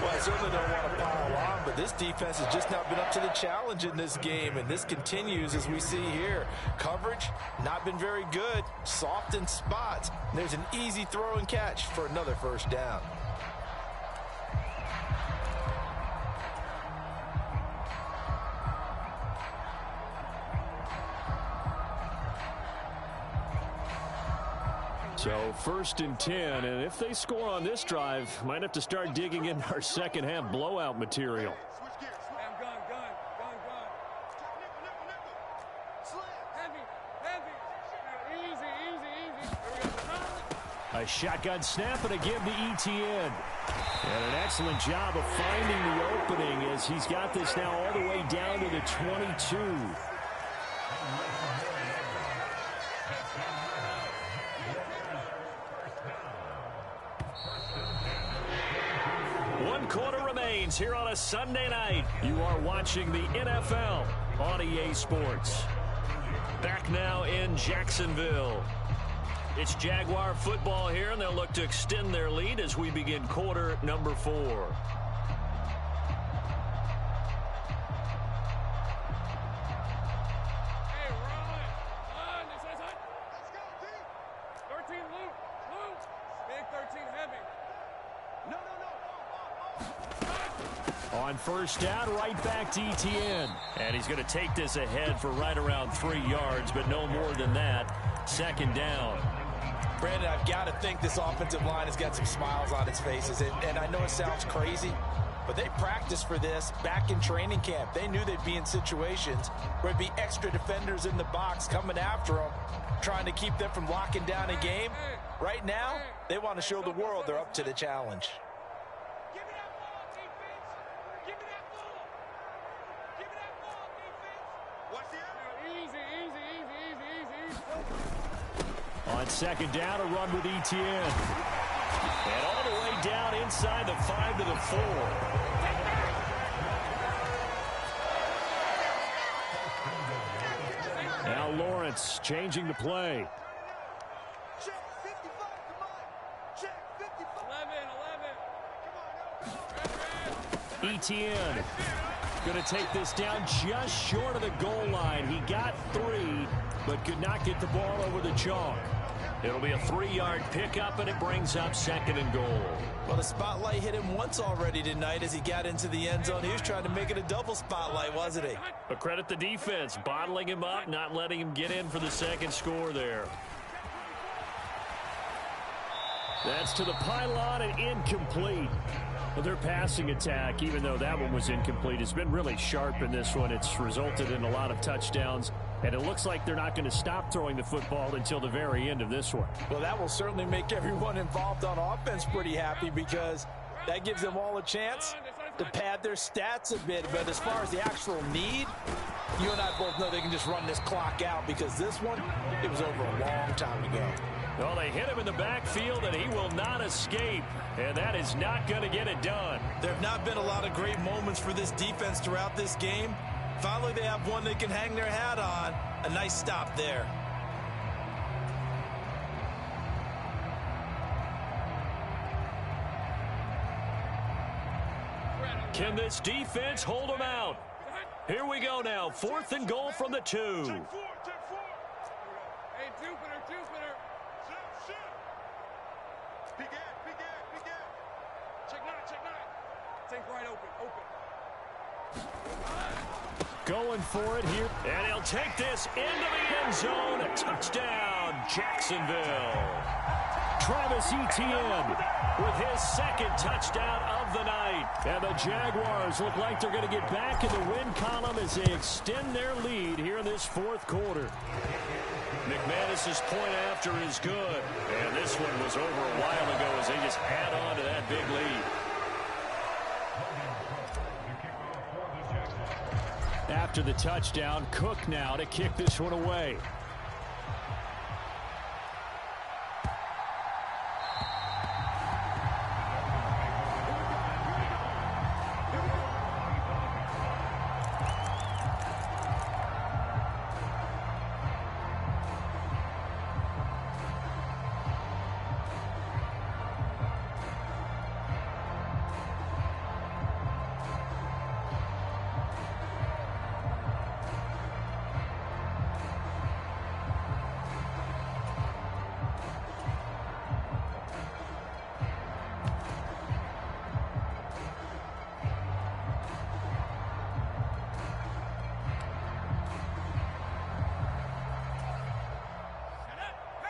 Well, I certainly don't want to pile on, but this defense has just not been up to the challenge in this game, and this continues as we see here. Coverage, not been very good, soft in spots. There's an easy throw and catch for another first down. So 1st and 10, and if they score on this drive, might have to start digging into our second half blowout material. A shotgun snap and a give to Etienne. And an excellent job of finding the opening as he's got this now all the way down to the 22. One quarter remains here on a Sunday night. You are watching the NFL on EA Sports. Back now in Jacksonville. It's Jaguar football here, and they'll look to extend their lead as we begin quarter number 4. Hey, run! Let's go, D! 13 loop! Big 13 heavy. No. On first down, right back to Etienne. And he's going to take this ahead for right around 3 yards, but no more than that. Second down. Brandon, I've got to think this offensive line has got some smiles on its faces. And I know it sounds crazy, but they practiced for this back in training camp. They knew they'd be in situations where there'd be extra defenders in the box coming after them, trying to keep them from locking down a game. Right now, they want to show the world they're up to the challenge. Give me that ball, defense! Give me that ball! Give me that ball, defense! Watch the easy. On second down, a run with Etienne. And all the way down inside the 5 to the 4. Now Lawrence changing the play. Check 55, come on! Check 55! 11. Etienne going to take this down just short of the goal line. He got 3, but could not get the ball over the chalk. It'll be a 3-yard pickup, and it brings up second and goal. Well, the spotlight hit him once already tonight as he got into the end zone. He was trying to make it a double spotlight, wasn't he? But credit the defense, bottling him up, not letting him get in for the second score there. That's to the pylon and incomplete. Well, their passing attack, even though that one was incomplete, has been really sharp in this one. It's resulted in a lot of touchdowns, and it looks like they're not going to stop throwing the football until the very end of this one. Well, that will certainly make everyone involved on offense pretty happy because that gives them all a chance to pad their stats a bit. But as far as the actual need, you and I both know they can just run this clock out because this one, it was over a long time ago. Well, they hit him in the backfield, and he will not escape, and that is not going to get it done. There have not been a lot of great moments for this defense throughout this game. Finally, they have one they can hang their hat on. A nice stop there. Can this defense hold them out? Here we go now. 4th and goal from the 2. Check 4. Hey, Jupiter. Big ad. Check 9. Take right open. Going for it here. And he'll take this into the end zone. A touchdown, Jacksonville. Travis Etienne with his second touchdown of the night. And the Jaguars look like they're going to get back in the win column as they extend their lead here in this 4th quarter. McManus's point after is good. And this one was over a while ago as they just add on to that big lead. After the touchdown, Cook now to kick this one away.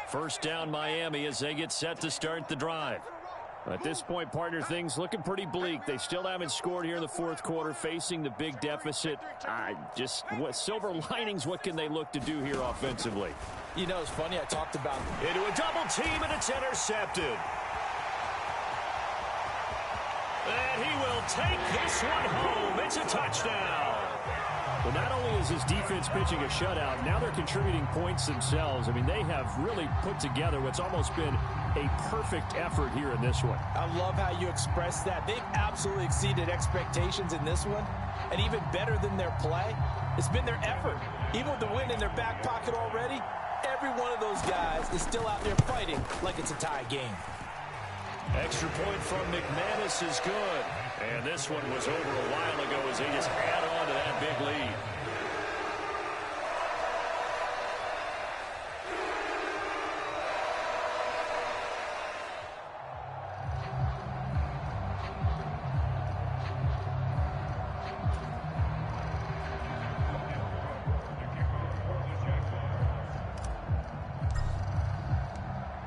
First down Miami as they get set to start the drive. At this point, partner, things looking pretty bleak. They still haven't scored here in the fourth quarter, facing the big deficit. What silver linings, what can they look to do here offensively? You know, it's funny, I talked about into a double team, and it's intercepted. And he will take this one home. It's a touchdown. Well, not only is his defense pitching a shutout, now they're contributing points themselves. I mean, they have really put together what's almost been a perfect effort here in this one. I love how you express that. They've absolutely exceeded expectations in this one. And even better than their play, it's been their effort. Even with the win in their back pocket already, every one of those guys is still out there fighting like it's a tie game. Extra point from McManus is good. And this one was over a while ago as they just add on to that big lead.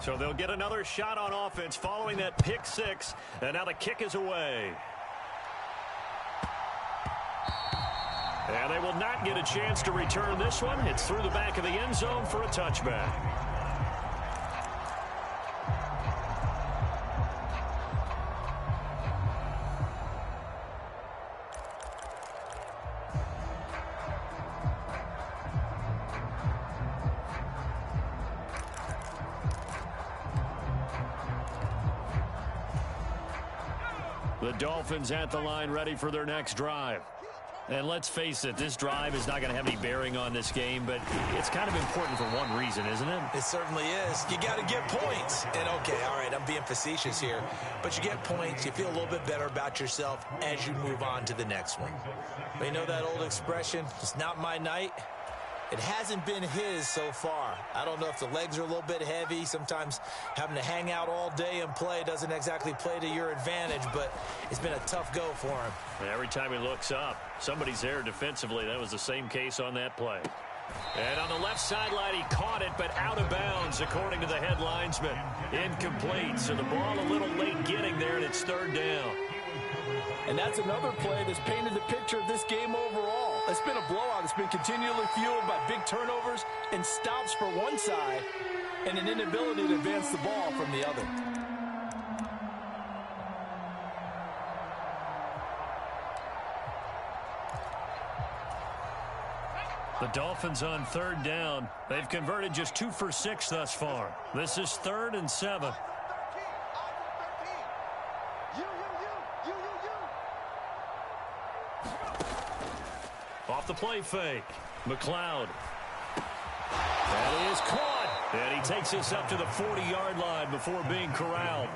So they'll get another shot on offense following that pick six. And now the kick is away. And they will not get a chance to return this one. It's through the back of the end zone for a touchback. The Dolphins at the line, ready for their next drive. And let's face it, this drive is not going to have any bearing on this game, but it's kind of important for one reason, isn't it? It certainly is. You got to get points. And, okay, all right, I'm being facetious here. But you get points, you feel a little bit better about yourself as you move on to the next one. But you know that old expression, it's not my night? It hasn't been his so far. I don't know if the legs are a little bit heavy. Sometimes having to hang out all day and play doesn't exactly play to your advantage, but it's been a tough go for him. And every time he looks up, somebody's there defensively. That was the same case on that play. And on the left sideline, he caught it, but out of bounds, according to the head linesman. Incomplete, so the ball a little late getting there, and it's third down. And that's another play that's painted the picture of this game overall. It's been a blowout. It's been continually fueled by big turnovers and stops for one side and an inability to advance the ball from the other. The Dolphins on third down. They've converted just 2 for 6 thus far. This is 3rd and 7. Off the play fake. McLeod. That is caught. And he takes us up to the 40-yard line before being corralled.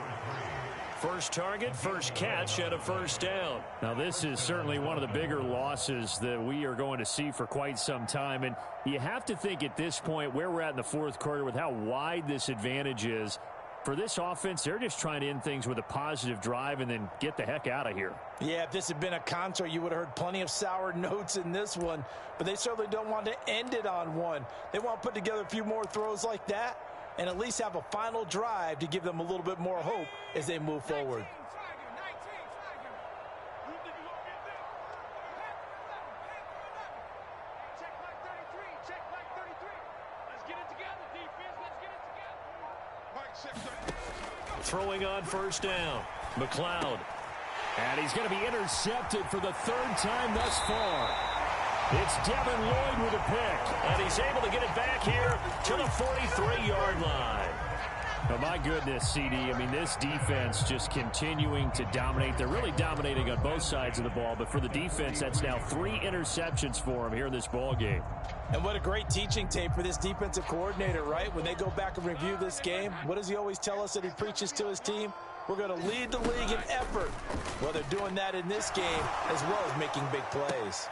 First target, first catch, and a first down. Now, this is certainly one of the bigger losses that we are going to see for quite some time. And you have to think at this point where we're at in the fourth quarter with how wide this advantage is. For this offense, they're just trying to end things with a positive drive and then get the heck out of here. Yeah, if this had been a concert, you would have heard plenty of sour notes in this one. But they certainly don't want to end it on one. They want to put together a few more throws like that and at least have a final drive to give them a little bit more hope as they move forward. Throwing on first down. McLeod. And he's going to be intercepted for the 3rd time thus far. It's Devin Lloyd with a pick. And he's able to get it back here to the 43-yard line. Oh, my goodness, CD. I mean, this defense just continuing to dominate. They're really dominating on both sides of the ball. But for the defense, that's now 3 interceptions for them here in this ball game. And what a great teaching tape for this defensive coordinator, right? When they go back and review this game, what does he always tell us that he preaches to his team? We're going to lead the league in effort. Well, they're doing that in this game as well as making big plays.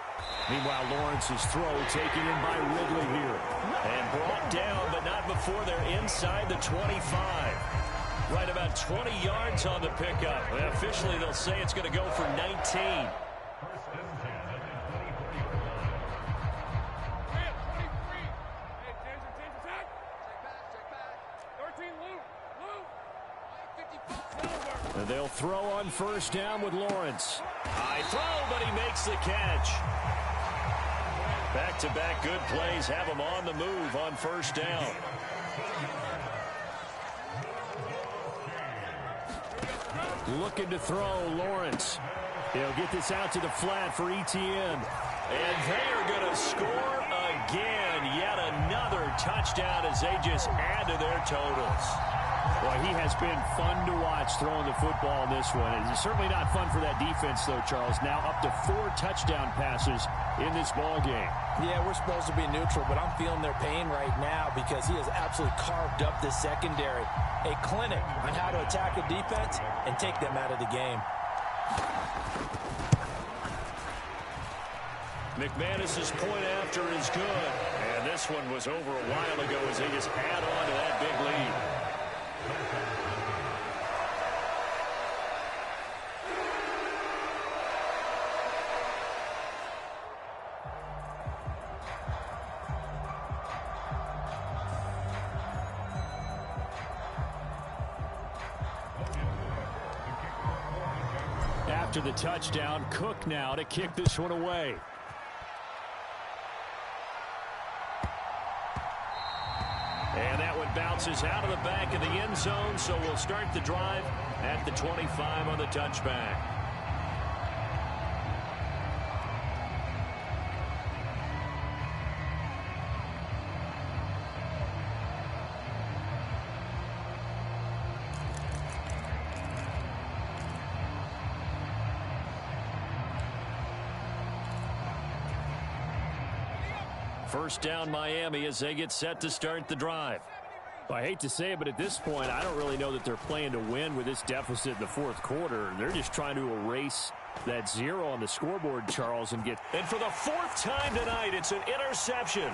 Meanwhile, Lawrence's throw taken in by Ridley here. And brought down, but not before they're inside the 25. Right about 20 yards on the pickup. And officially, they'll say it's going to go for 19. And they'll throw on first down with Lawrence. High throw, but he makes the catch. Back-to-back good plays have him on the move on first down. Looking to throw, Lawrence. He'll get this out to the flat for Etienne. And they are going to score again. Yet another touchdown as they just add to their totals. Well, he has been fun to watch throwing the football in this one. It's certainly not fun for that defense, though, Charles. Now up to 4 touchdown passes in this ball game. Yeah, we're supposed to be neutral, but I'm feeling their pain right now because he has absolutely carved up the secondary. A clinic on how to attack a defense and take them out of the game. McManus's point after is good. And this one was over a while ago as they just add on to that big lead. After the touchdown, Cook now to kick this one away. And that one bounces out of the back of the end zone, so we'll start the drive at the 25 on the touchback. First down Miami as they get set to start the drive. I hate to say it, but at this point, I don't really know that they're playing to win with this deficit in the fourth quarter. They're just trying to erase that 0 on the scoreboard, Charles, and get... And for the 4th time tonight, it's an interception.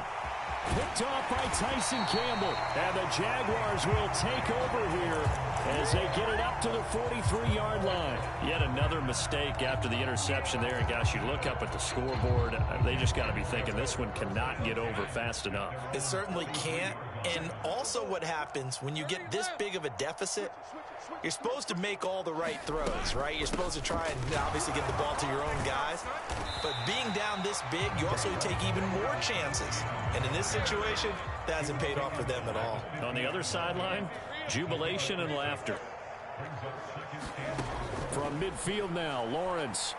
Picked off by Tyson Campbell. And the Jaguars will take over here as they get it up to the 43-yard line. Yet another mistake after the interception there. And, gosh, you look up at the scoreboard, they just got to be thinking this one cannot get over fast enough. It certainly can't. And also what happens when you get this big of a deficit, you're supposed to make all the right throws, right? You're supposed to try and obviously get the ball to your own guys. But being down this big, you also take even more chances. And in this situation, that hasn't paid off for them at all. On the other sideline, jubilation and laughter. From midfield now, Lawrence.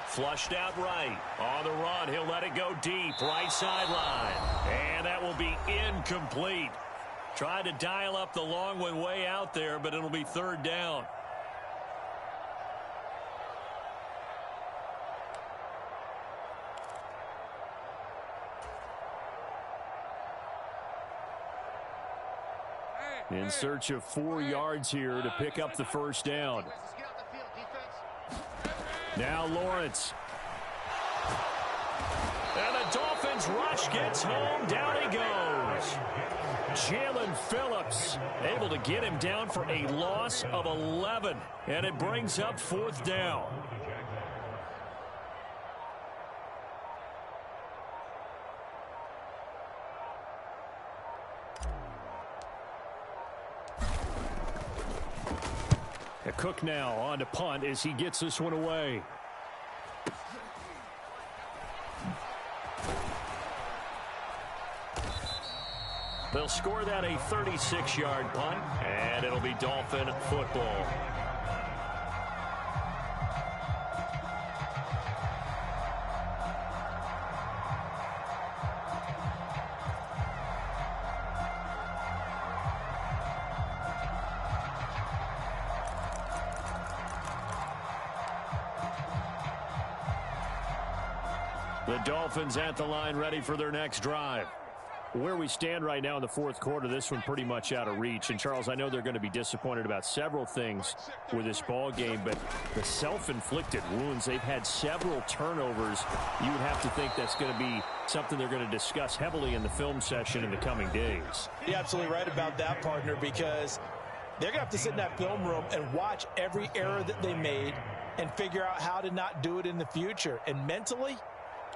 Flushed out right. On the run, he'll let it go deep. Right sideline. And that will be incomplete. Tried to dial up the long one way out there, but it'll be 3rd down. In search of 4 yards here to pick up the first down. Now Lawrence. And the Dolphins rush gets home. Down he goes. Jalen Phillips able to get him down for a loss of 11. And it brings up 4th down. Cook now on to punt as he gets this one away. They'll score that a 36-yard punt, and it'll be Dolphin football. The Dolphins at the line, ready for their next drive. Where we stand right now in the fourth quarter, this one pretty much out of reach. And, Charles, I know they're going to be disappointed about several things with this ball game, but the self-inflicted wounds, they've had several turnovers. You would have to think that's going to be something they're going to discuss heavily in the film session in the coming days. You're absolutely right about that, partner, because they're going to have to sit in that film room and watch every error that they made and figure out how to not do it in the future. And mentally,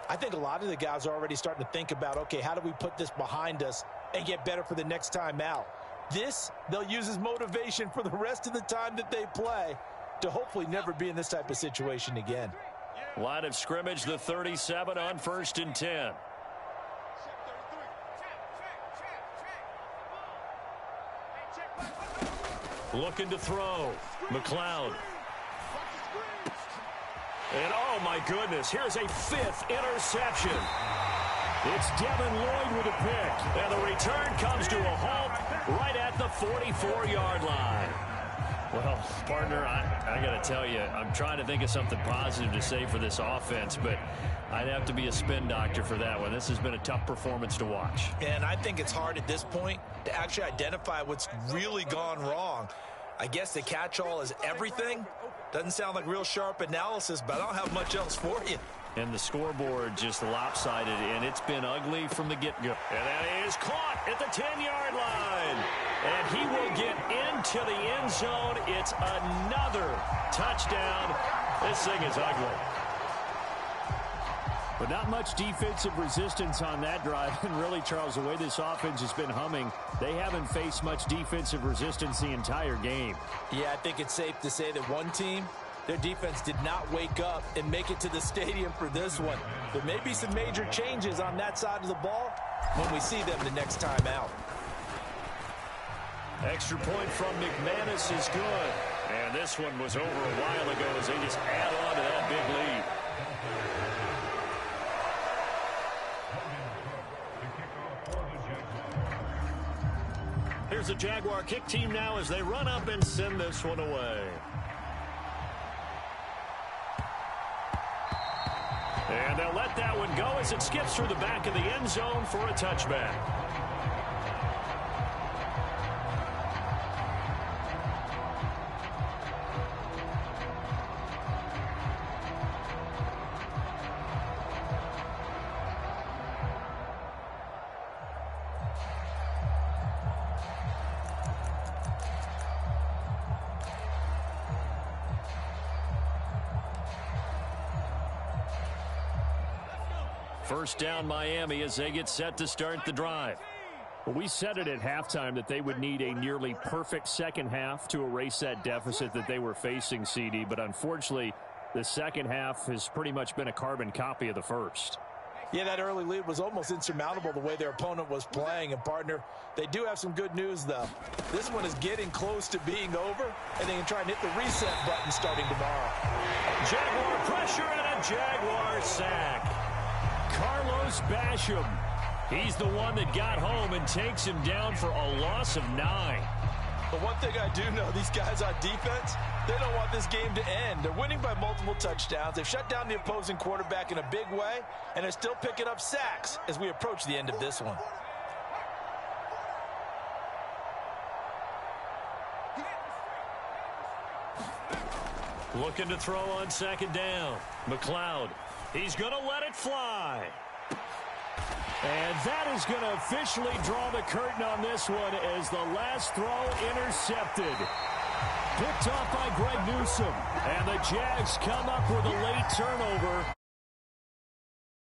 I think a lot of the guys are already starting to think about, okay, how do we put this behind us and get better for the next time out? This, they'll use as motivation for the rest of the time that they play to hopefully never be in this type of situation again. Line of scrimmage, the 37 on 1st and 10. Looking to throw. McLeod. And oh my goodness, here's a 5th interception. It's Devin Lloyd with a pick. And the return comes to a halt right at the 44-yard line. Well, partner, I got to tell you, I'm trying to think of something positive to say for this offense, but I'd have to be a spin doctor for that one. This has been a tough performance to watch. And I think it's hard at this point to actually identify what's really gone wrong. I guess the catch-all is everything. Doesn't sound like real sharp analysis, but I don't have much else for you. And the scoreboard just lopsided, and it's been ugly from the get-go. And that is caught at the 10-yard line. And he will get into the end zone. It's another touchdown. This thing is ugly. But not much defensive resistance on that drive. And really, Charles, the way this offense has been humming, they haven't faced much defensive resistance the entire game. Yeah, I think it's safe to say that one team, their defense did not wake up and make it to the stadium for this one. There may be some major changes on that side of the ball when we see them the next time out. Extra point from McManus is good. And this one was over a while ago as they just add on to that big lead. Here's the Jaguar kick team now as they run up and send this one away. And they'll let that one go as it skips through the back of the end zone for a touchback. First down Miami as they get set to start the drive. Well, we said it at halftime that they would need a nearly perfect second half to erase that deficit that they were facing, CD. But unfortunately, the second half has pretty much been a carbon copy of the first. Yeah, that early lead was almost insurmountable the way their opponent was playing. And, partner, they do have some good news, though. This one is getting close to being over, and they can try and hit the reset button starting tomorrow. Jaguar pressure and a Jaguar sack. Carlos Basham. He's the one that got home and takes him down for a loss of 9. But one thing I do know, these guys on defense, they don't want this game to end. They're winning by multiple touchdowns. They've shut down the opposing quarterback in a big way, and they're still picking up sacks as we approach the end of this one. Looking to throw on second down. McLeod. He's going to let it fly. And that is going to officially draw the curtain on this one as the last throw intercepted. Picked off by Greg Newsome. And the Jags come up with a late turnover.